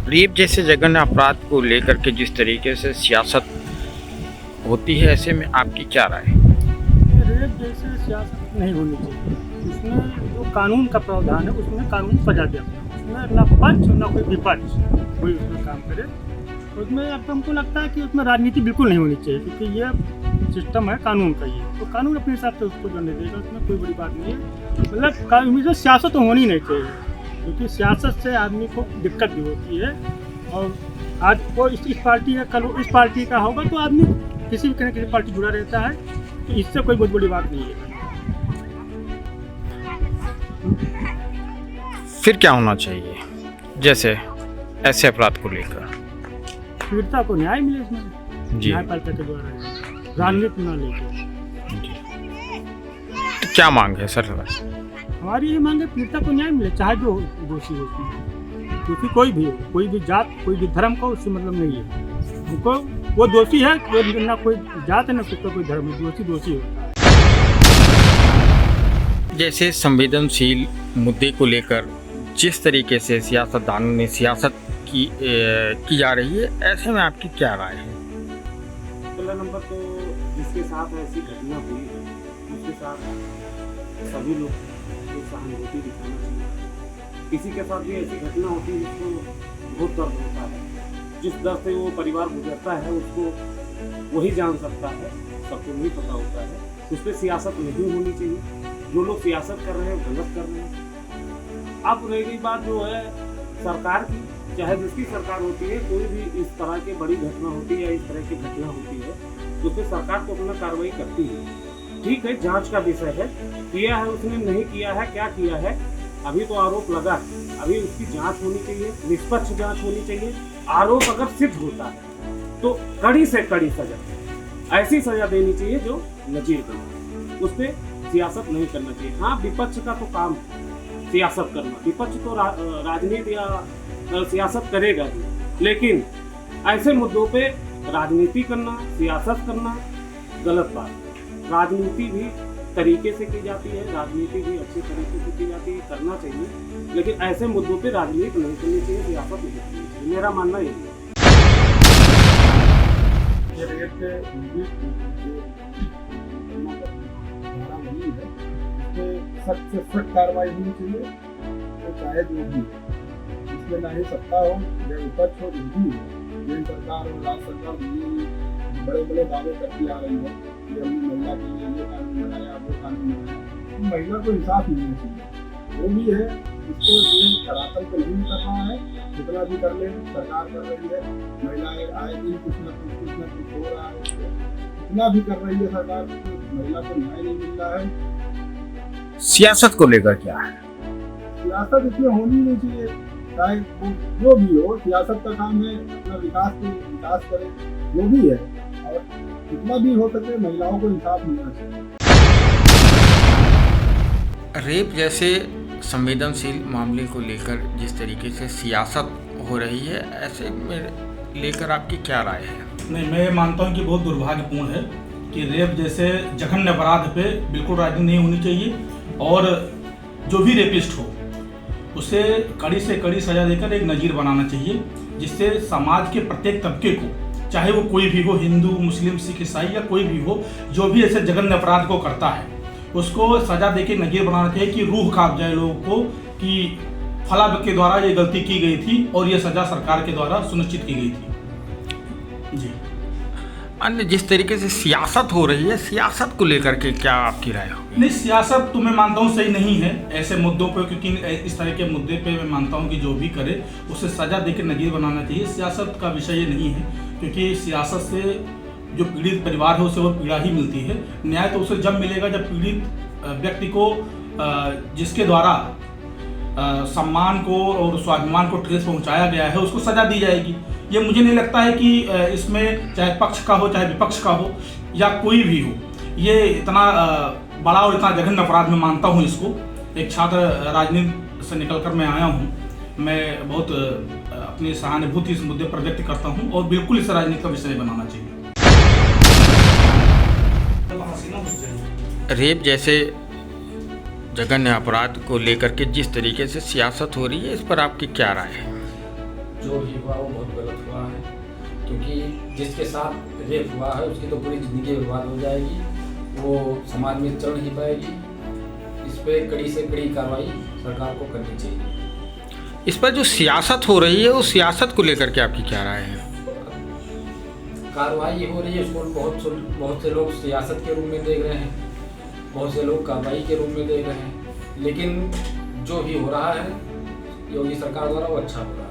Rape जैसे जघन्य अपराध को लेकर के जिस तरीके से सियासत होती है, ऐसे में आपकी क्या राय है? रेप जैसे सियासत नहीं होनी चाहिए। उसमें जो कानून का प्रावधान है उसमें कानून सजा दे, उसमें ना पक्ष ना कोई विपक्ष कोई उसमें काम करे। उसमें अब हमको लगता है कि उसमें राजनीति बिल्कुल नहीं होनी चाहिए, क्योंकि ये सिस्टम है कानून का। ये तो कानून अपने हिसाब से उसको करने देगा, उसमें कोई बड़ी बात नहीं है। मतलब कानून में सियासत तो होनी नहीं चाहिए, क्योंकि सियासत से आदमी को दिक्कत भी होती है। और आज को इस पार्टी है, कल इस पार्टी का होगा, तो आदमी किसी भी किसी पार्टी जुड़ा रहता है, तो इससे कोई बहुत बड़ी बात नहीं है। फिर क्या होना चाहिए जैसे ऐसे अपराध को लेकर? पीड़िता को न्याय मिले इसमें, जी न्यायपालिका के द्वारा, राजनीति ना लेके। जी। क्या मांग है सर? हमारी ये मांग है, पीड़िता को न्याय मिले, चाहे जो दोषी हो, क्योंकि कोई भी हो, कोई भी जात, कोई भी धर्म का उससे मतलब नहीं है। उनको वो दोषी है, ना कोई जात है ना कोई धर्म है, दोषी दोषी होता है। जैसे संवेदनशील मुद्दे को लेकर जिस तरीके से सियासतदानों ने सियासत की जा रही है, ऐसे में आपकी क्या राय है? पहला नंबर तो जिसके साथ ऐसी घटना हुई है उसके साथ सभी लोग को सहानुभूति दिखाना चाहिए। किसी के साथ भी ऐसी घटना होती है जिसको बहुत दर्द होता है, जिस दर्द से वो परिवार गुजरता है उसको वही जान सकता है, सबको नहीं पता होता है। उस पर सियासत नहीं होनी चाहिए। जो लोग सियासत कर रहे हैं गलत कर रहे हैं। अब रह गई बात जो है सरकार की, चाहे जिसकी सरकार होती है, कोई भी इस तरह की बड़ी घटना होती है या इस तरह की घटना होती है तो फिर सरकार तो अपना कार्रवाई करती है। ठीक है, जांच का विषय है, किया है उसने नहीं किया है, क्या किया है, अभी तो आरोप लगा है, अभी उसकी जांच होनी चाहिए, निष्पक्ष जांच होनी चाहिए। आरोप अगर सिद्ध होता है तो कड़ी से कड़ी सजा, ऐसी सजा देनी चाहिए जो नजीर बने। उस पर सियासत नहीं करना चाहिए। हाँ, विपक्ष का तो काम सियासत करना, विपक्ष तो राजनीति या सियासत करेगा ही, लेकिन ऐसे मुद्दों पे राजनीति करना, सियासत करना गलत बात है। राजनीति भी तरीके से की जाती है, राजनीति भी अच्छे तरीके से की जाती है, करना चाहिए, लेकिन ऐसे मुद्दों पे राजनीति नहीं करनी चाहिए, सियासत नहीं करनी चाहिए। मेरा मानना यही है। सख्त से सख्त कार्रवाई होनी चाहिए, तो चाहे जो भी, इसमें ना ही सत्ता हो या विपक्ष हो, जो भी हो, केंद्र सरकार और राज्य सरकार बड़े बड़े दावे करती आ रही है कि हमने महिला के लिए ये कानून बनाया, वो कानून बनाया। तो महिला को इंसाफ मिलना चाहिए। वो भी है, इसको ये धरातल पे नहीं कर रहा है, जितना भी कर ले सरकार कर रही है। महिलाएं आए दिन कुछ न कुछ हो रहा है, जितना भी कर रही है सरकार, महिला को न्याय नहीं मिल रहा है। सियासत को लेकर क्या है? सियासत इसमें होनी नहीं चाहिए, चाहे वो जो भी हो। सियासत का काम है अपना विकास करे, जो भी है, और जितना भी हो सके महिलाओं को इंसाफ मिलना चाहिए। रेप जैसे संवेदनशील मामले को लेकर जिस तरीके से सियासत हो रही है, ऐसे में लेकर आपकी क्या राय है? नहीं, मैं मानता हूँ कि बहुत दुर्भाग्यपूर्ण है कि रेप जैसे जघन्य अपराध पे बिल्कुल राजनीति नहीं होनी चाहिए, और जो भी रेपिस्ट हो उसे कड़ी से कड़ी सजा देकर एक नज़ीर बनाना चाहिए, जिससे समाज के प्रत्येक तबके को, चाहे वो कोई भी हो, हिंदू, मुस्लिम, सिख, ईसाई या कोई भी हो, जो भी ऐसे जघन्य अपराध को करता है उसको सजा देके नज़ीर बनाना चाहिए कि रूह कांप जाए लोगों को कि फला के द्वारा ये गलती की गई थी और ये सजा सरकार के द्वारा सुनिश्चित की गई थी। जी। अन्य जिस तरीके से सियासत हो रही है, सियासत को लेकर के क्या आपकी राय होगी? नहीं, सियासत तो मैं मानता हूँ सही नहीं है ऐसे मुद्दों पे, क्योंकि इस तरह के मुद्दे पे मैं मानता हूँ कि जो भी करे उसे सजा देकर नज़ीर बनाना चाहिए। सियासत का विषय ये नहीं है, क्योंकि सियासत से जो पीड़ित परिवार है उसे वो पीड़ा ही मिलती है। न्याय तो उसे जब मिलेगा जब पीड़ित व्यक्ति को जिसके द्वारा सम्मान को और स्वाभिमान को ठेस पहुँचाया गया है उसको सजा दी जाएगी। ये मुझे नहीं लगता है कि इसमें चाहे पक्ष का हो चाहे विपक्ष का हो या कोई भी हो, ये इतना बड़ा और इतना जघन्य अपराध में मानता हूँ इसको। एक छात्र राजनीति से निकल कर मैं आया हूँ, मैं बहुत अपनी सहानुभूति इस मुद्दे पर व्यक्त करता हूँ और बिल्कुल इसे राजनीति का विषय बनाना चाहिए। रेप जैसे जघन्य अपराध को लेकर के जिस तरीके से सियासत हो रही है, इस पर आपकी क्या राय है? जो भी हुआ वो बहुत गलत हुआ है, क्योंकि जिसके साथ रेप हुआ है उसकी तो पूरी ज़िंदगी बर्बाद हो जाएगी, वो समाज में चल नहीं पाएगी। इस पे कड़ी से कड़ी कार्रवाई सरकार को करनी चाहिए। इस पर जो सियासत हो रही है उस सियासत को लेकर के आपकी क्या राय है? कार्रवाई हो रही है उसको बहुत से लोग सियासत के रूप में देख रहे हैं, बहुत से लोग कार्रवाई के रूप में देख रहे हैं, लेकिन जो भी हो रहा है योगी सरकार द्वारा वो अच्छा हो रहा है।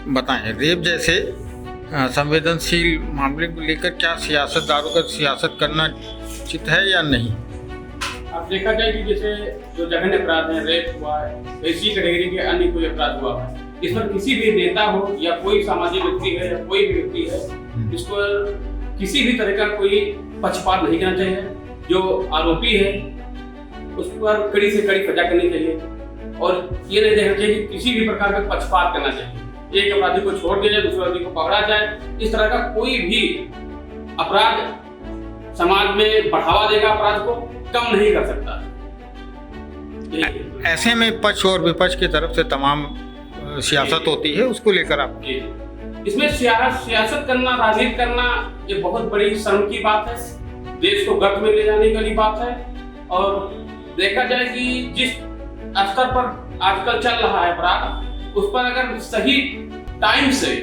बताएं, रेप जैसे संवेदनशील मामले को लेकर क्या सियासतदारों का सियासत करना उचित है या नहीं? अब देखा जाए कि जैसे जो जघन्य अपराध है, रेप हुआ है, इसी कैटेगरी के अन्य कोई अपराध हुआ है, इस पर किसी भी नेता हो या कोई सामाजिक व्यक्ति है या कोई भी व्यक्ति है, इस पर किसी भी तरह का कोई पक्षपात नहीं करना चाहिए। जो आरोपी है उस पर कड़ी से कड़ी सजा करनी चाहिए और ये नहीं देखना चाहिए कि किसी भी प्रकार का पक्षपात करना चाहिए। एक अपराधी को छोड़ दिया जाए, दूसरे अपराधी को पकड़ा जाए, इस तरह का कोई भी अपराध समाज में बढ़ावा देगा, अपराध को कम नहीं कर सकता। ऐसे में पक्ष और विपक्ष की तरफ से तमाम सियासत होती है, उसको लेकर आप इसमें सियासत करना, राजनीति करना ये बहुत बड़ी शर्म की बात है, देश को गर्त में ले जाने वाली बात है। और देखा जाए कि जिस स्तर पर आजकल चल रहा है अपराध, उस पर अगर सही टाइम से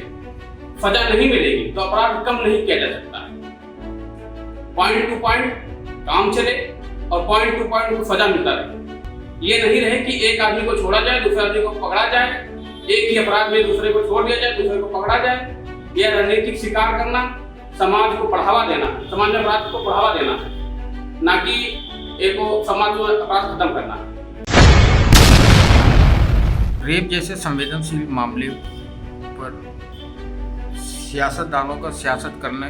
सजा नहीं मिलेगी तो अपराध कम नहीं किया जा सकता है। पॉइंट टू पॉइंट काम चले और पॉइंट टू पॉइंट सजा मिलता रहे। ये नहीं रहे कि एक आदमी को छोड़ा जाए, दूसरे आदमी को पकड़ा जाए, एक ही अपराध में दूसरे को छोड़ दिया जाए, दूसरे को पकड़ा जाए। यह राजनीतिक शिकार करना, समाज को बढ़ावा देना, समाज में अपराध को बढ़ावा देना है, ना कि एक समाज में अपराध खत्म करना। रेप जैसे संवेदनशील मामले पर सियासतदानों का सियासत करने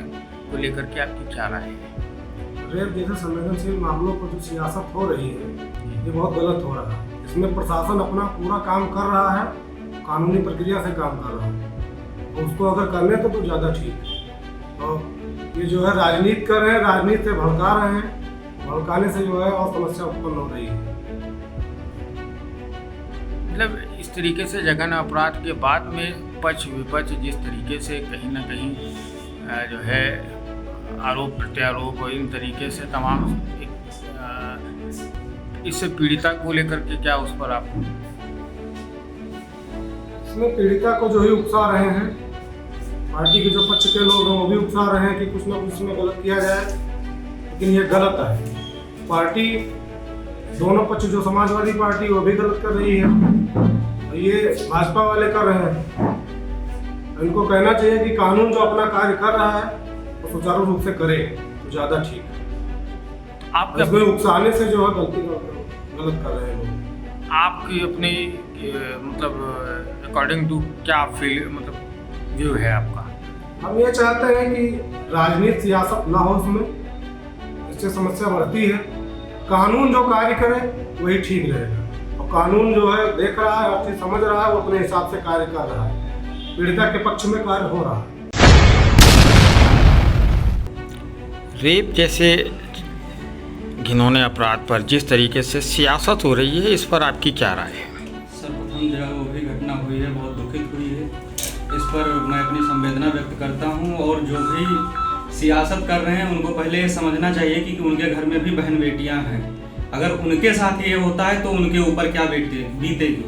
को लेकर के आपकी क्या राय है? रेप जैसे संवेदनशील मामलों पर जो सियासत हो रही है ये बहुत गलत हो रहा है। इसमें प्रशासन अपना पूरा काम कर रहा है, कानूनी प्रक्रिया से काम कर रहा है, तो उसको अगर करने तो ज़्यादा ठीक है। और ये जो है राजनीति कर रहे हैं, राजनीति से भड़का रहे हैं, भड़काने से जो है और समस्या उत्पन्न हो रही है। मतलब इस तरीके से जघन्य अपराध के बाद में पक्ष विपक्ष जिस तरीके से कहीं ना कहीं जो है आरोप प्रत्यारोप और इन तरीके से तमाम इससे पीड़िता को लेकर के क्या उस पर आप इसमें पीड़िता को जो ही उकसा रहे हैं, पार्टी के जो पक्ष के लोग हैं वो भी उकसा रहे हैं कि कुछ ना कुछ इसमें गलत किया जाए, लेकिन ये गलत है। पार्टी दोनों पक्ष, जो समाजवादी पार्टी वो भी गलत कर रही है और ये भाजपा वाले कर रहे हैं। इनको कहना चाहिए कि कानून जो अपना कार्य कर रहा है वो सुचारू रूप से करे तो ज़्यादा ठीक है। आप इसमें उकसाने से जो है गलत कर रहे हैं लोग। आपकी अपनी मतलब अकॉर्डिंग टू क्या फील मतलब व्यू है आपका? हम ये चाहते हैं कि राजनीति सियासत ना हो उसमें, इससे समस्या बढ़ती है। कानून जो कार्य करे वही ठीक रहेगा और कानून जो है देख रहा है, अपनी समझ रहा है, वो अपने हिसाब से कार्य कर रहा है, पीड़िता के पक्ष में कार्य हो रहा है। रेप जैसे घिनौने अपराध पर जिस तरीके से सियासत हो रही है, इस पर आपकी क्या राय है? सर्वप्रथम जो है वो भी घटना हुई है, बहुत दुखित हुई है। इस पर मैं अपनी संवेदना व्यक्त करता हूँ और जो भी सियासत कर रहे हैं उनको पहले ये समझना चाहिए कि उनके घर में भी बहन बेटियां हैं। अगर उनके साथ ये होता है तो उनके ऊपर क्या बीतेगी।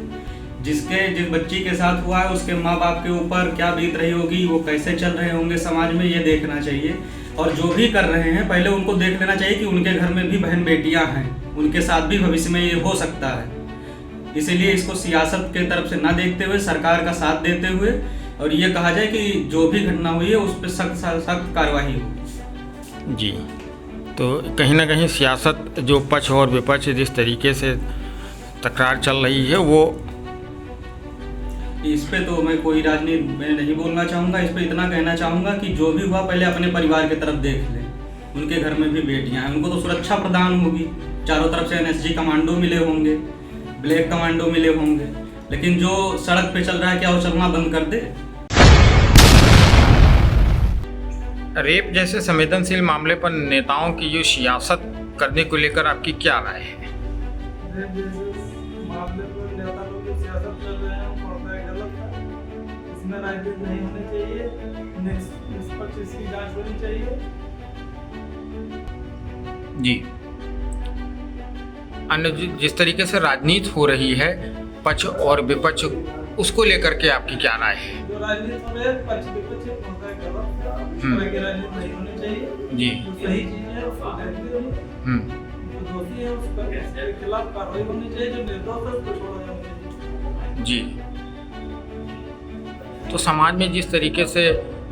जिस बच्ची के साथ हुआ है उसके माँ बाप के ऊपर क्या बीत रही होगी, वो कैसे चल रहे होंगे समाज में, ये देखना चाहिए। और जो भी कर रहे हैं पहले उनको देख लेना चाहिए कि उनके घर में भी बहन बेटियां हैं, उनके साथ भी भविष्य में ये हो सकता है। इसीलिए इसको सियासत के तरफ से ना देखते हुए सरकार का साथ देते हुए और ये कहा जाए कि जो भी घटना हुई है उस पर सख्त कार्रवाई हो। जी, तो कहीं ना कहीं सियासत जो पक्ष और विपक्ष जिस तरीके से तकरार चल रही है वो इस पे तो मैं कोई राजनीति में नहीं बोलना चाहूँगा। इस पे इतना कहना चाहूँगा कि जो भी हुआ पहले अपने परिवार की तरफ देख लें। उनके घर में भी बेटियां हैं, उनको तो सुरक्षा प्रदान होगी, चारों तरफ से NSG कमांडो मिले होंगे, ब्लैक कमांडो मिले होंगे, लेकिन जो सड़क पे चल रहा है क्या वो चलना बंद कर दे? रेप जैसे संवेदनशील मामले पर नेताओं की जो सियासत करने को लेकर आपकी क्या राय है? मामले पर नेता लोग सियासत कर रहे हैं वो पड़ता है गलत है। इसमें राजनीति नहीं होनी चाहिए, निष्पक्ष इसकी जांच होनी चाहिए। जी, अन्य जिस तरीके से राजनीति हो रही है पक्ष और विपक्ष, उसको लेकर के आपकी क्या राय है? जो राजनीति हो रही है पक्ष विपक्ष पड़ता है गलत है, इस तरह की राजनीति नहीं होनी चाहिए। जी, जो सही चीज है उसको देखते हुए जो दोषी है उसके खिलाफ कार्रवाई होनी चाहिए, जो निर्दोष है उसको छोड़ा जाना चाहिए। जी। तो समाज में जिस तरीके से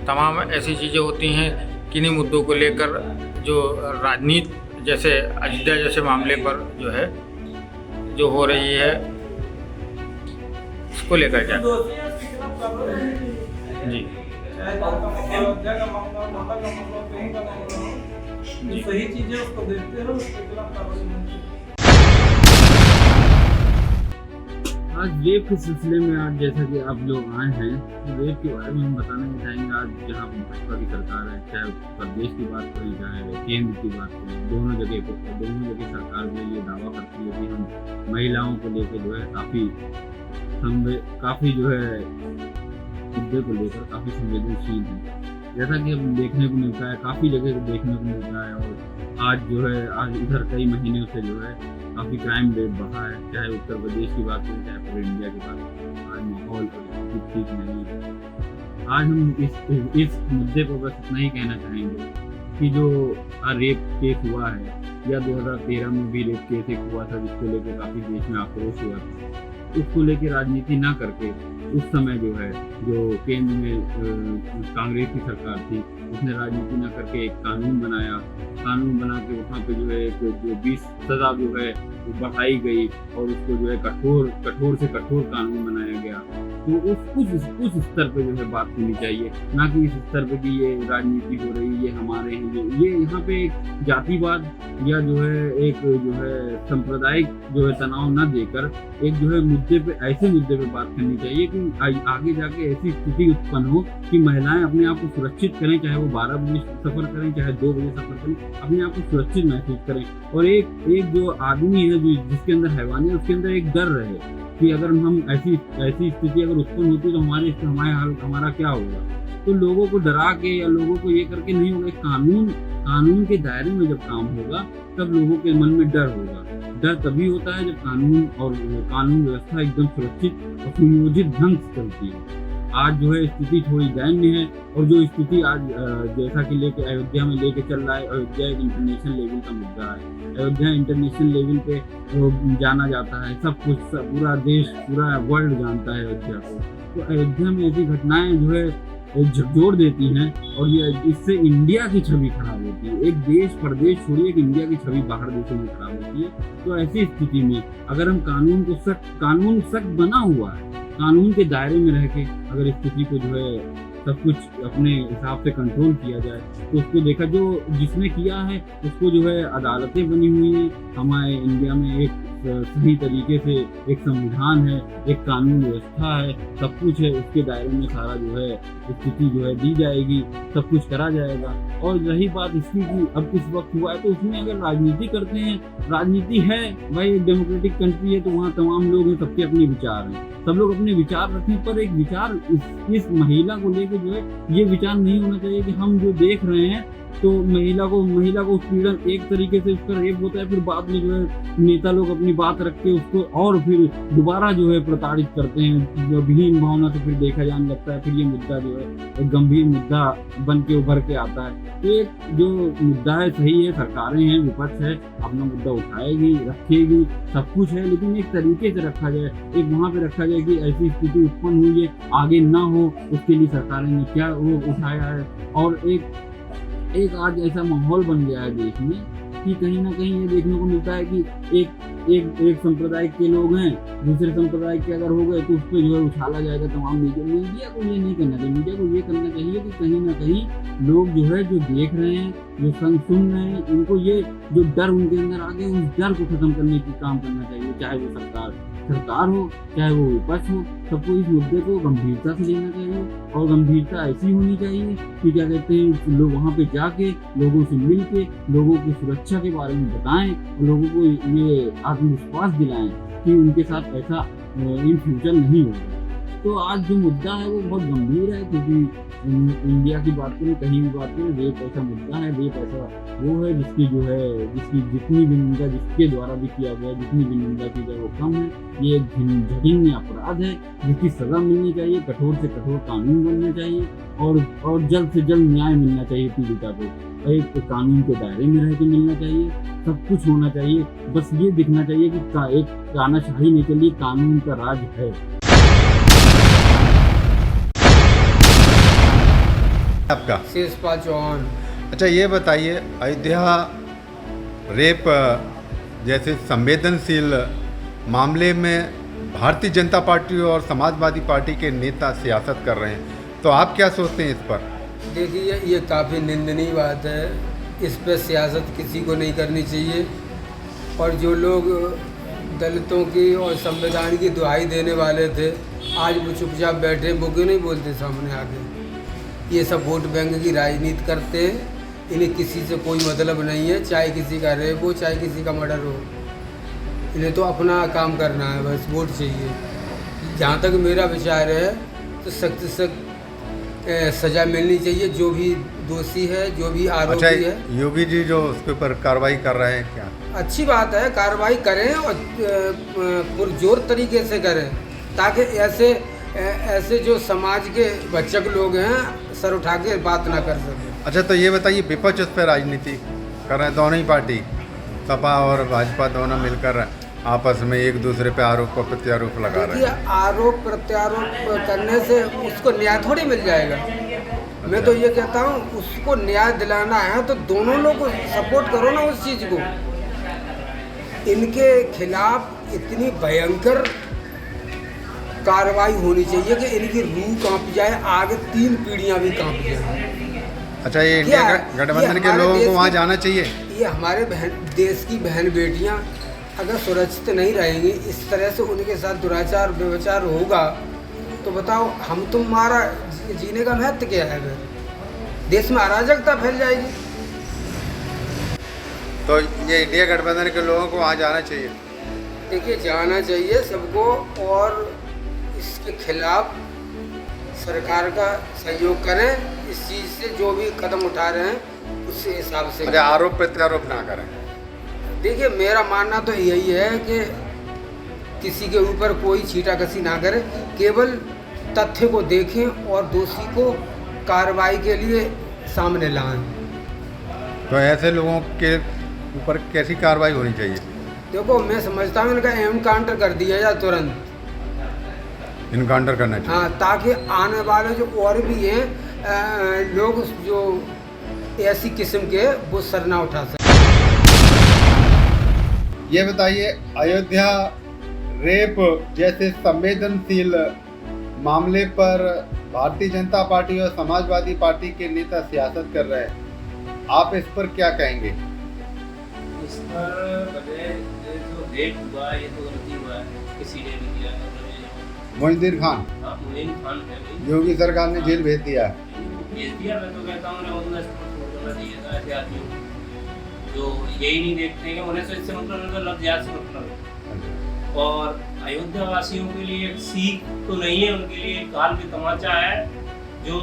तमाम ऐसी चीज़ें होती हैं, किन्हीं मुद्दों को लेकर जो राजनीति जैसे अयोध्या जैसे मामले पर जो है जो हो रही है, उसको लेकर क्या? दोषी है उसके खिलाफ कार्रवाई होनी चाहिए। जी, चाहे अयोध्या का मामला हो, माता का मामला हो, कहीं का मामला हो, जो सही चीज है उसको देखते रहो, उसके खिलाफ कार्रवाई होनी चाहिए। आज रेप के सिलसिले में आज जैसा कि आप लोग आए हैं, तो रेप के बारे में हम बताना चाहेंगे। आज जहाँ भाजपा की सरकार है, चाहे प्रदेश की बात करें चाहे केंद्र की बात करें, दोनों जगह सरकार जो ये दावा करती है कि हम महिलाओं को लेकर जो है काफ़ी जो है मुद्दे को लेकर काफ़ी संवेदनशील है। जैसा कि अब देखने को मिलता है, काफ़ी जगह को देखने को मिलता है। और आज जो है आज इधर कई महीनों से जो है काफ़ी क्राइम रेट बढ़ा है, चाहे उत्तर प्रदेश की बात करें चाहे पूरे इंडिया की बात करें। आज माहौल ठीक नहीं है। आज हम इस मुद्दे पर बस इतना ही कहना चाहेंगे कि जो रेप केस हुआ है, या 2013 में भी रेप केस एक हुआ था जिसको लेकर काफ़ी देश में आक्रोश हुआ था, उसको लेकर राजनीति ना करके उस समय जो है जो केंद्र में कांग्रेस की सरकार थी, उसने राजनीति ना करके एक कानून बना के वहाँ पे जो है एक जो 20 सज़ा जो है वो बढ़ाई गई और उसको जो है कठोर से कठोर कानून बनाया गया। तो उस स्तर पे जो है बात होनी चाहिए, ना कि इस स्तर पे कि ये राजनीति हो रही, ये हमारे हैं, ये यहाँ पे एक जातिवाद या जो है एक जो है सांप्रदायिक जो है तनाव न देकर एक जो है ऐसे मुद्दे पे बात करनी चाहिए कि आगे जाके ऐसी स्थिति उत्पन्न हो कि महिलाएं अपने आप को सुरक्षित करें, चाहे वो 12 बजे सफर करें चाहे 2 बजे सफर करें, अपने आप को सुरक्षित महसूस करें। और एक जो आदमी है जिसके अंदर हैवानी है, उसके अंदर एक डर रहे कि अगर हम ऐसी स्थिति अगर उत्पन्न होती तो हमारा क्या होगा। तो लोगों को डरा के या लोगों को ये करके नहीं होगा। कानून के दायरे में जब काम होगा तब लोगों के मन में डर होगा। डर तभी होता है जब कानून व्यवस्था एकदम सुरक्षित और सुनियोजित ढंग से चलती है। आज जो है स्थिति थोड़ी दयनीय है, और जो स्थिति आज जैसा कि अयोध्या में लेके चल रहा है, अयोध्या एक इंटरनेशनल लेवल का मुद्दा है। अयोध्या इंटरनेशनल लेवल पे जाना जाता है, सब कुछ पूरा देश पूरा वर्ल्ड जानता है अयोध्या को। तो अयोध्या में ऐसी घटनाएं जो है झकझोर देती हैं और ये इससे इंडिया की छवि खराब होती है। एक देश प्रदेश छोड़िए कि इंडिया की छवि बाहर देशों में खराब होती है। तो ऐसी स्थिति में अगर हम कानून सख्त बना हुआ है, कानून के दायरे में रह के अगर स्थिति को जो है सब कुछ अपने हिसाब से कंट्रोल किया जाए तो उसको देखा जो जिसने किया है उसको जो है अदालतें बनी हुई हैं। हमारे इंडिया में एक सही तरीके से एक संविधान है, एक कानून व्यवस्था है, सब कुछ है। उसके दायरे में सारा जो है स्थिति जो है दी जाएगी, सब कुछ करा जाएगा। और रही बात इसकी कि अब किस वक्त हुआ है, तो उसमें अगर राजनीति करते हैं, राजनीति है भाई, एक डेमोक्रेटिक कंट्री है तो वहाँ तमाम लोग हैं, सबके अपने विचार हैं, सब लोग अपने विचार रखें। पर एक विचार इस महिला को लेकर जो है ये विचार नहीं होना चाहिए कि हम जो देख रहे हैं तो महिला को उत्पीड़न एक तरीके से उसका रेप होता है, फिर बाद में जो है नेता लोग अपनी बात रख के उसको और फिर दोबारा जो है प्रताड़ित करते हैं। जो विहीन भावना से फिर देखा जाने लगता है, फिर ये मुद्दा जो है एक गंभीर मुद्दा बन के उभर के आता है। तो एक जो मुद्दा है सही है, सरकारें हैं, विपक्ष है, अपना मुद्दा उठाएगी, रखेगी, सब कुछ है, लेकिन एक तरीके से रखा जाए, एक वहाँ पे रखा जाए कि ऐसी स्थिति उत्पन्न हुई है आगे ना हो, उसके लिए सरकारें ने क्या वो उठाया है। और एक आज ऐसा माहौल बन गया है देश में कि कहीं ना कहीं ये देखने को मिलता है कि एक संप्रदाय के लोग हैं, दूसरे संप्रदाय के अगर हो गए तो उस पर जो है उछाला जाएगा तमाम मीडिया को ये नहीं करना चाहिए। मीडिया को ये करना चाहिए कि कहीं ना कहीं लोग जो है जो देख रहे हैं, जो सुन रहे हैं, उनको ये जो डर उनके अंदर आ गए, उस डर को खत्म करने की काम करना चाहिए। चाहे वो सरकार हो, चाहे वो विपक्ष हो, सबको इस मुद्दे को गंभीरता से लेना चाहिए। और गंभीरता ऐसी होनी चाहिए कि क्या कहते हैं, लोग वहाँ पे जाके लोगों से मिल के लोगों की सुरक्षा के बारे में बताएं और लोगों को ये आत्मविश्वास दिलाएं कि उनके साथ ऐसा इन फ्यूचर नहीं होगा। तो आज जो मुद्दा है वो बहुत गंभीर है, क्योंकि इंडिया की बात करें, कहीं भी बात करें, रेप ऐसा मुद्दा है, रेप ऐसा वो है जिसकी जो है जिसकी जितनी भी निंदा जिसके द्वारा भी किया गया, जितनी भी निंदा की जाए वो कम है। ये एक जघन्य अपराध है जिसकी सज़ा मिलनी चाहिए, कठोर से कठोर कानून बनना चाहिए और जल्द से जल्द न्याय मिलना चाहिए पीड़िता को। एक कानून के दायरे में रह के मिलना चाहिए, सब कुछ होना चाहिए। बस ये दिखना चाहिए कि एक तानाशाही नहीं चलिए, कानून का राज है। आपका शेषपाल चौहान। अच्छा, ये बताइए, अयोध्या रेप जैसे संवेदनशील मामले में भारतीय जनता पार्टी और समाजवादी पार्टी के नेता सियासत कर रहे हैं, तो आप क्या सोचते हैं इस पर? देखिए, ये काफ़ी निंदनीय बात है। इस पर सियासत किसी को नहीं करनी चाहिए। और जो लोग दलितों की और संविधान की दुहाई देने वाले थे, आज वो चुपचाप बैठे, वो क्यों नहीं बोलते सामने आके? ये सब वोट बैंक की राजनीति करते हैं। इन्हें किसी से कोई मतलब नहीं है, चाहे किसी का रेप हो, चाहे किसी का मर्डर हो। इन्हें तो अपना काम करना है, बस वोट चाहिए। जहाँ तक मेरा विचार है तो सख्त से सख्त सज़ा मिलनी चाहिए जो भी दोषी है, जो भी आरोपी है। योगी जी जो उसके ऊपर कार्रवाई कर रहे हैं, क्या अच्छी बात है, कार्रवाई करें और पुरजोर तरीके से करें, ताकि ऐसे जो समाज के बच्चक लोग हैं सर उठा के बात ना कर सकें। अच्छा, तो ये बताइए, विपक्ष उस पर राजनीति कर रहे हैं, दोनों ही पार्टी सपा और भाजपा दोनों मिलकर आपस में एक दूसरे पे आरोप और प्रत्यारोप लगा रहे हैं। आरोप प्रत्यारोप करने से उसको न्याय थोड़ी मिल जाएगा। मैं तो ये कहता हूँ, उसको न्याय दिलाना है तो दोनों लोग सपोर्ट करो ना उस चीज़ को। इनके खिलाफ इतनी भयंकर कार्रवाई होनी चाहिए कि इनकी रूह कांप जाए, आगे 3 पीढ़ियां भी कांप जाए। अच्छा, ये इंडिया गठबंधन के लोगों को वहाँ जाना चाहिए? ये हमारे देश की बहन बेटियां अगर सुरक्षित नहीं रहेंगी, इस तरह से उनके साथ दुराचार व्यवचार होगा, तो बताओ हम तुम्हारा जीने का महत्व क्या है? देश में अराजकता फैल जाएगी। तो ये इंडिया गठबंधन के लोगों को वहाँ जाना चाहिए? देखिए, जाना चाहिए सबको, और इसके खिलाफ सरकार का सहयोग करें। इस चीज़ से जो भी कदम उठा रहे हैं उससे हिसाब से आरोप प्रत्यारोप ना करें। देखिए, मेरा मानना तो यही है कि किसी के ऊपर कोई छीटाकशी ना करें, केवल तथ्य को देखें और दोषी को कार्रवाई के लिए सामने लाएं। तो ऐसे लोगों के ऊपर कैसी कार्रवाई होनी चाहिए? देखो, मैं समझता हूँ इनका एनकाउंटर कर दिया जाए, तुरंत इनकाउंटर करना चाहिए। हाँ, ताकि आने वाले जो और भी हैं लोग जो ऐसी किस्म के, वो सर ना उठा सकें। ये बताइए, अयोध्या रेप जैसे संवेदनशील मामले पर भारतीय जनता पार्टी और समाजवादी पार्टी के नेता सियासत कर रहे हैं, आप इस पर क्या कहेंगे? इस पर जो रेप हुआ, ये तो गलती हुआ है, किसी ने भी किया। मोइनुद्दीन खान, मोइन खान है, योगी सरकार ने जेल भेज दिया। भेज दिया। मैं तो कहता हूँ उन्हें छोड़ना चाहिए था ऐसे आदमियों को जो यही नहीं देखते हैं कि उन्हें तो इससे मतलब लग जाए से मतलब। और अयोध्या वासियों के लिए एक सीख तो नहीं है, उनके लिए एक काल की तमाचा है जो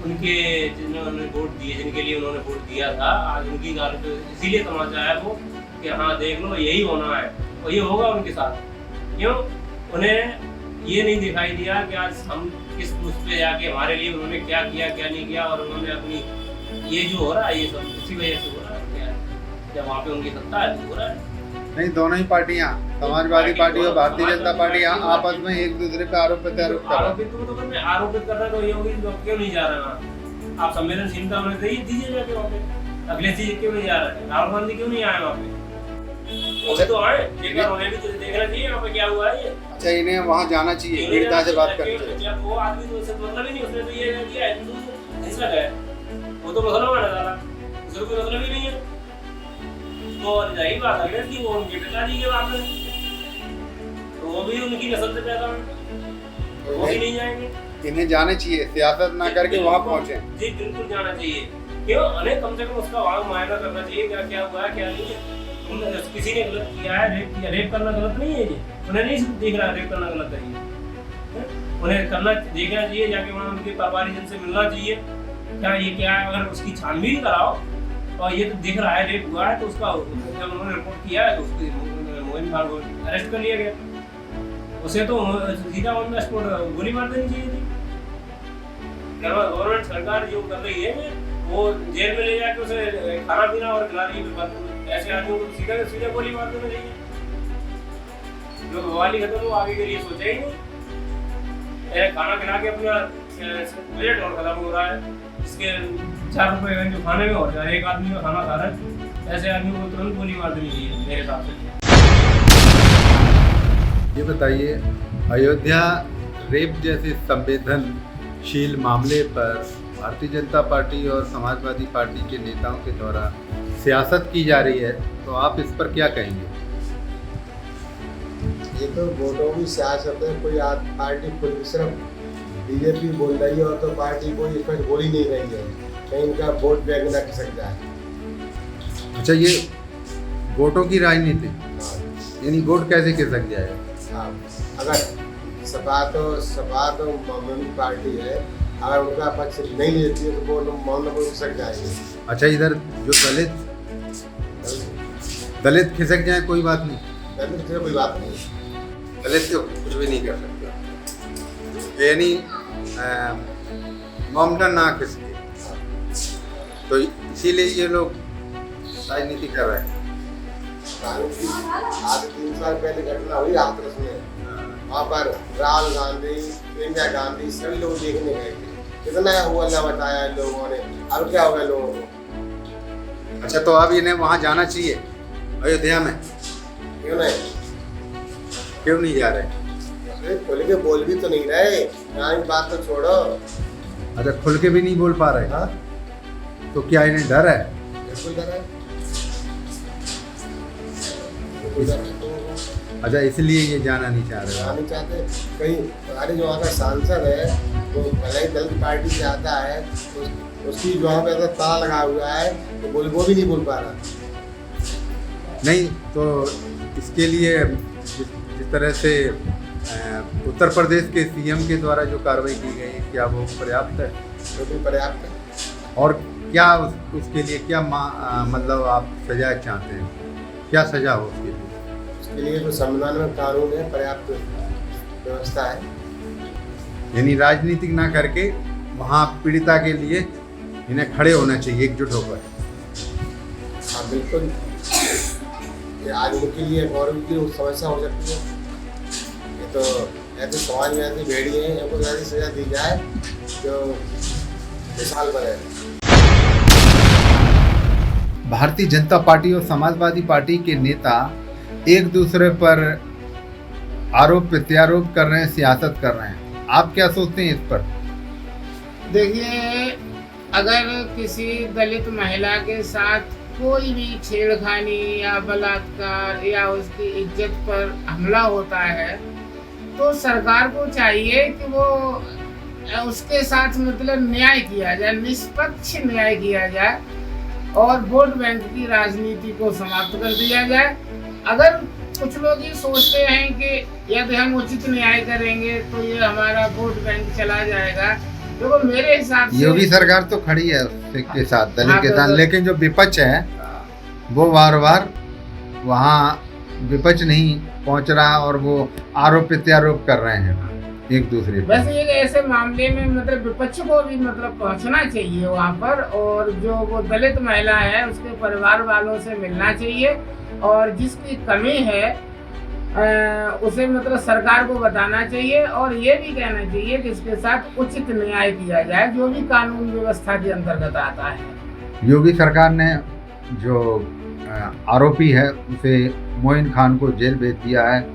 उनके जिन्होंने वोट दिए, जिनके लिए उन्होंने वोट दिया था, आज उनकी गाल पे इसीलिए तमाचा है वो कि हाँ देख लो यही होना है और ये होगा उनके साथ। क्यों? उन्हें ये नहीं दिखाई दिया कि आज हम किस उस पे जाके हमारे लिए उन्होंने क्या किया क्या नहीं किया, और उन्होंने अपनी ये जो हो रहा है ये सब इसी वजह से हो रहा है। क्या जब वहाँ पे उनकी सत्ता है तो हो रहा है। नहीं, दोनों ही पार्टियां, समाजवादी पार्टी और भारतीय जनता पार्टी आपस में एक दूसरे पे आरोप प्रत्यारोप कर रहे हैं। आरोपित कर रहे तो योगी क्यों नहीं जा रहे? आप संवेदनशीलता उन्हें दीजिए जाके वहाँ पे। अखिलेश जी क्यों नहीं जा रहे? राहुल गांधी क्यों नहीं आए वहाँ पे? तो आए, एक बार उन्हें भी तो देखना चाहिए वहाँ पे क्या हुआ है ये। अच्छा, इन्हें वहाँ जाना चाहिए, पीड़िता से बात करनी चाहिए। वो आदमी तो उससे मतलब ही नहीं, उसने तो ये किया हिंदू हिंसक है, वो तो मुसलमान है साला, उससे कोई मतलब ही नहीं है। तो यही बात है कि वो उनके पिताजी के बात है, तो वो भी उनकी नस्ल से पैदा है, वो भी नहीं जाएंगे। इन्हें जाना चाहिए, सियासत ना करके वहाँ पहुँचे। जी बिल्कुल जाना चाहिए। क्यों? अनेक कम से कम उसका वहाँ मुआयना करना चाहिए क्या क्या हुआ है क्या नहीं है। किसी ने गलत किया है, रेप किया, रेप करना गलत नहीं है ये, उन्हें नहीं देख रहा रेप करना गलत है ये, उन्हें करना देखना चाहिए, जाके वहाँ उनके परिवारजन से मिलना चाहिए, क्या ये क्या है, अगर उसकी छानबीन कराओ और ये तो दिख रहा है रेप हुआ है तो उसका जब उन्होंने रिपोर्ट किया है तो उसकी मोइन खान को अरेस्ट कर लिया गया, उसे तो सीधा ऑन द स्पॉट गोली मार देनी चाहिए थी। गवर्नमेंट सरकार जो कर रही है वो जेल में ले जाके उसे खाना पीना और खिला रही है, ऐसे आदमियों को सीधा गोली मार देना चाहिए। जो बवाली खत्म हो आगे के लिए सोचा ही नहीं, खाना खिला के अपना बजट और खत्म हो रहा है, इसके 4 रुपए जो खाने में हो जाए, एक आदमी का खाना खा रहा है, ऐसे आदमी को तुरंत गोली मार देनी चाहिए मेरे हिसाब से। ये बताइए, अयोध्या रेप जैसे संवेदनशील मामले पर भारतीय जनता पार्टी और समाजवादी पार्टी के नेताओं के द्वारा सियासत की जा रही है, तो आप इस पर क्या कहेंगे? ये तो वोटों की सियासत है, कोई पार्टी खुद सिर्फ बीजेपी बोल रही है और तो पार्टी कोई इसमें बोल ही नहीं रही है, कहीं इनका वोट बैंक न खिसक जाए। अच्छा, ये वोटों की राजनीति, यानी वोट कैसे खिसक जाएगा? हाँ, अगर सपा तो मामूली पार्टी है, अगर उनका पक्ष नहीं लेती है तो वो मामले को खिसक जाएंगे। अच्छा, इधर जो दलित खिसक जाए कोई बात नहीं, दलित से कोई बात नहीं, दलित तो कुछ भी नहीं कर सकते, यानी मामला ना खिसके, तो इसीलिए ये लोग राजनीति कर रहे हैं। आज 3 साल पहले घटना हुई हाथरस में, वहाँ पर राहुल गांधी, इंदिरा गांधी सभी लोग देखने गए थे, कितना हुआ ना बताया लोगों ने, अब क्या हो गया लोगों को। अच्छा, तो अब इन्हें वहाँ जाना चाहिए अयोध्या में? क्यों नहीं जा रहे? खुल के बोल भी तो नहीं रहे, यहाँ की बात तो छोड़ो। अच्छा, खुल के भी नहीं बोल पा रहे? हाँ, तो क्या इन्हें डर है? बिल्कुल डर है। अच्छा, इसलिए ये जाना नहीं चाह रहे? नहीं चाहते, कहीं हमारे जो वहाँ का सांसद है वो भले ही दलित पार्टी से आता है, उसकी जो वहाँ पे ताला लगा हुआ है तो वो भी नहीं बोल पा रहा। नहीं, तो इसके लिए जिस तरह से उत्तर प्रदेश के सीएम के द्वारा जो कार्रवाई की गई, क्या वो पर्याप्त है? बिल्कुल पर्याप्त है। और क्या उसके लिए क्या मतलब आप सजा चाहते हैं, क्या सजा हो उसके लिए? उसके लिए तो संविधान में कानून है, पर्याप्त व्यवस्था है। यानी राजनीतिक ना करके वहाँ पीड़िता के लिए इन्हें खड़े होना चाहिए एकजुट होकर। हाँ बिल्कुल, ये आदमी के लिए गौरव की समस्या हो सकती है। ये तो ऐसे समाज में ऐसी भेड़िए हैं, इनको ऐसी सजा दी जाए जो मिसाल बने। भारतीय जनता पार्टी और समाजवादी पार्टी के नेता एक दूसरे पर आरोप प्रत्यारोप कर रहे हैं, सियासत कर रहे हैं, आप क्या सोचते हैं इस पर? देखिए, अगर किसी दलित महिला के साथ कोई भी छेड़खानी या बलात्कार या उसकी इज्जत पर हमला होता है तो सरकार को चाहिए कि वो उसके साथ मतलब न्याय किया जाए, निष्पक्ष न्याय किया जाए और वोट बैंक की राजनीति को समाप्त कर दिया जाए। अगर कुछ लोग ये सोचते हैं कि यदि हम उचित न्याय करेंगे तो ये हमारा वोट बैंक चला जाएगा, तो मेरे हिसाब से योगी सरकार तो खड़ी है उसके साथ, दलित के साथ, लेकिन जो विपक्ष है वो बार बार वहाँ विपक्ष नहीं पहुँच रहा और वो आरोप प्रत्यारोप कर रहे हैं एक दूसरे पर। बस एक ऐसे मामले में मतलब विपक्ष को भी मतलब पहुंचना चाहिए वहाँ पर, और जो वो दलित महिला है उसके परिवार वालों से मिलना चाहिए और जिसकी कमी है उसे मतलब सरकार को बताना चाहिए और ये भी कहना चाहिए कि इसके साथ उचित न्याय किया जाए जो भी कानून व्यवस्था के अंतर्गत आता है। योगी सरकार ने जो आरोपी है उसे मोइन खान को जेल भेज दिया है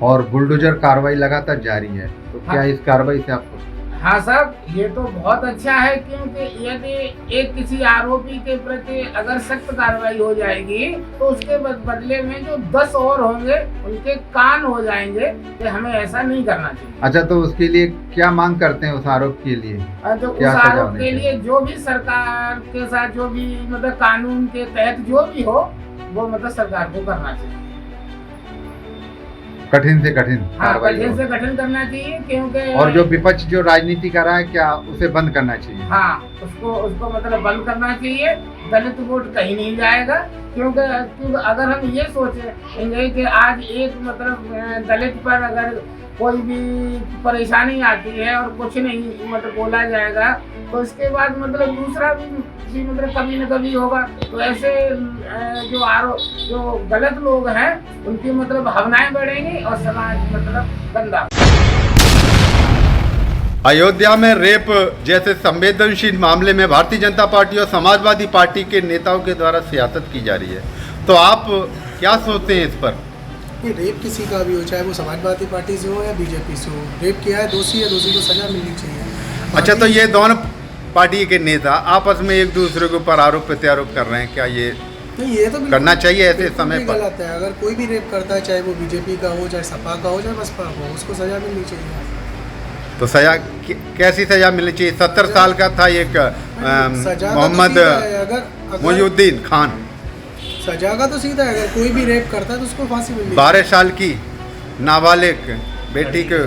और बुलडोजर कार्रवाई लगातार जारी है, तो क्या इस कार्रवाई से आपको? हाँ साहब, ये तो बहुत अच्छा है, क्योंकि यदि एक किसी आरोपी के प्रति अगर सख्त कार्रवाई हो जाएगी तो उसके बदले में जो 10 और होंगे उनके कान हो जाएंगे कि हमें ऐसा नहीं करना चाहिए। अच्छा, तो उसके लिए क्या मांग करते हैं उस आरोप के लिए? तो उस आरोप के लिए जो भी सरकार के साथ जो भी मतलब कानून के तहत जो भी हो वो मतलब सरकार को करना चाहिए। कठिन से कठिन हाँ, कार्रवाई कठिन हो। से कठिन करना चाहिए, क्योंकि और जो विपक्ष जो राजनीति कर रहा है क्या उसे बंद करना चाहिए? हाँ, उसको मतलब बंद करना चाहिए। दलित वोट कहीं नहीं जाएगा, क्योंकि अगर हम ये सोचेंगे कि आज एक मतलब दलित पर अगर कोई भी परेशानी आती है और कुछ नहीं मतलब बोला जाएगा, तो इसके बाद मतलब दूसरा भी मतलब कभी न कभी होगा। तो ऐसे जो गलत लोग हैं उनकी मतलब भावनाएं बढ़ेंगी और समाज मतलब गंदा। अयोध्या में रेप जैसे संवेदनशील मामले में भारतीय जनता पार्टी और समाजवादी पार्टी के नेताओं के द्वारा सियासत की जा रही है, तो आप क्या सोचते हैं इस पर? ये रेप किसी का भी हो, चाहे वो समाजवादी पार्टी से हो या बीजेपी से हो, रेप किया है दोषी को सजा मिलनी चाहिए। अच्छा, तो ये दोनों पार्टी के नेता आपस में एक दूसरे के ऊपर आरोप प्रत्यारोप कर रहे हैं, क्या ये नहीं, ये तो करना चाहिए ऐसे समय पर? गलत है। अगर कोई भी रेप करता है, चाहे वो बीजेपी का हो, चाहे सपा का हो, चाहे बसपा का हो, उसको सजा मिलनी चाहिए। तो सजा कैसी सजा मिलनी चाहिए? 70 साल का था एक मोहम्मद मोहिउद्दीन खान। सजा का तो सीधा है, अगर कोई भी रेप करता है तो उसको फांसी मिलनी चाहिए। 12 साल की नाबालिग बेटी के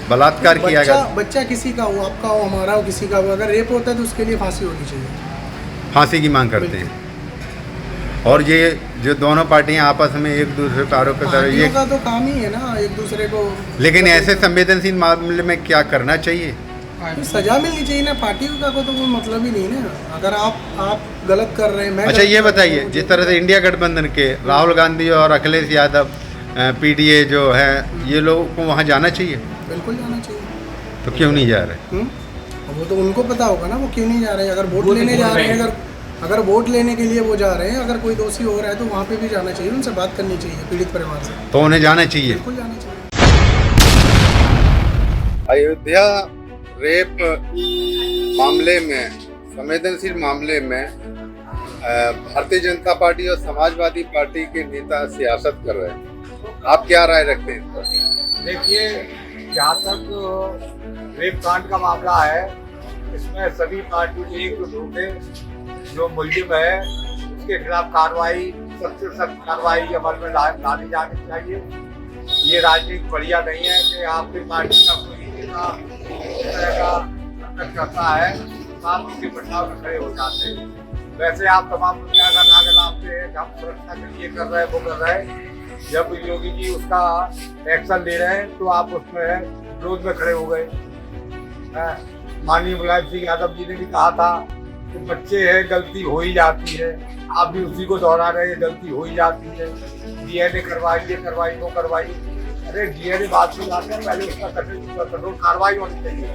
बलात्कार किया गया। बच्चा किसी का हो, आपका हो, हमारा हो, किसी का हो, अगर रेप होता है तो उसके लिए फांसी होनी चाहिए। फांसी की मांग करते हैं। और ये जो दोनों पार्टियां आपस में एक दूसरे पर आरोप प्रत्यारोप, ये का तो काम ही है ना, एक दूसरे को। लेकिन ऐसे संवेदनशील मामले में क्या करना चाहिए? सजा मिलनी चाहिए ना, पार्टी का को तो कोई मतलब ही नहीं ना। अगर आप गलत कर रहे हैं, मैं अच्छा ये बताइए, जिस तरह से इंडिया गठबंधन के राहुल गांधी और अखिलेश यादव पीडीए जो है, ये लोग को वहाँ जाना चाहिए? बिल्कुल जाना चाहिए। तो क्यों नहीं जा रहे? वो तो उनको पता होगा ना, वो क्यों नहीं जा रहे हैं। अगर वोट लेने जा रहे हैं, अगर वोट लेने के लिए वो जा रहे हैं, अगर कोई दोषी हो रहा है तो वहाँ पे भी जाना चाहिए, उनसे बात करनी चाहिए पीड़ित परिवार से। तो उन्हें जाना चाहिए? बिल्कुल जाना चाहिए। अयोध्या रेप मामले में, संवेदनशील मामले में भारतीय जनता पार्टी और समाजवादी पार्टी के नेता सियासत कर रहे हैं, आप क्या राय रखते हैं इस पर? देखिए, जहाँ तक रेप कांड का मामला है, इसमें सभी पार्टी एकजुट है, जो मुलजिम है उसके खिलाफ कार्रवाई, सबसे सख्त कार्रवाई अमल में लानी जानी चाहिए। ये राजनीति बढ़िया नहीं है कि आपकी पार्टी का कोई नेता इस तरह का हरकत करता है, आप उसके बचाव में खड़े हो जाते हैं। वैसे आप तमाम दुनिया का नाग लाते हैं, हम सुरक्षा के लिए कर रहे हैं, वो कर रहे हैं। जब योगी जी उसका एक्शन ले रहे हैं तो आप उसमें विरोध में खड़े हो गए। माननीय मुलायम सिंह यादव जी ने भी कहा था कि बच्चे हैं, गलती हो ही जाती है। आप भी उसी को दोहरा रहे हैं, गलती हो ही जाती है। डीएनए करवाई, ये करवाई, वो करवाई। अरे डीएनए बात की बात है, पहले उसका कठोर कार्रवाई होनी चाहिए।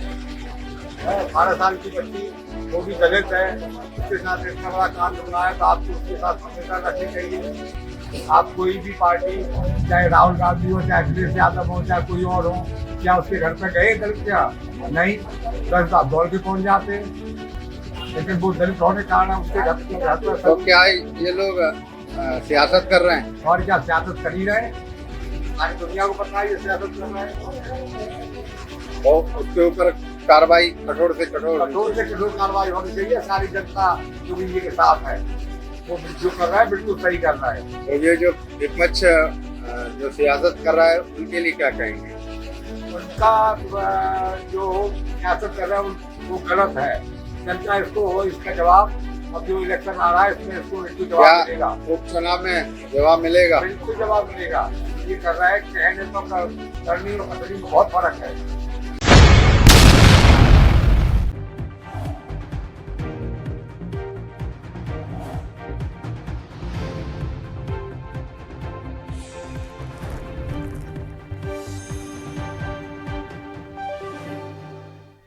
12 साल की बच्ची वो भी दलित है, उसके साथ इतना बड़ा कांड हो रहा है, तो आपको उसके साथ संवेदना रखनी चाहिए। आप कोई भी पार्टी, चाहे राहुल गांधी हो, चाहे अखिलेश यादव हो, चाहे कोई और हो, क्या उसके घर पे गए दलित? क्या नहीं, दलित आप दौड़ के पहुंच जाते हैं। लेकिन वो दलित होने के कारण उसके घर पे तो क्या ये लोग सियासत कर रहे हैं? और क्या सियासत कर ही रहे हैं? सारी दुनिया को पता है ये सियासत कर रहे हैं। और उसके ऊपर कार्रवाई कठोर से कठोर कार्रवाई होनी चाहिए। सारी जनता जो भी के साथ है, वो जो कर रहा है बिल्कुल सही कर रहा है। तो ये जो विपक्ष जो सियासत कर रहा है, उनके लिए क्या कहेंगे? उनका जो सियासत कर रहा है वो गलत है। जनता इसका जवाब, अब जो इलेक्शन आ रहा है इसमें इसको जवाब मिलेगा। उपचुनाव में जवाब मिलेगा? बिल्कुल जवाब मिलेगा। ये कर रहा है, कहने तो करनी और करनी में बहुत फर्क है।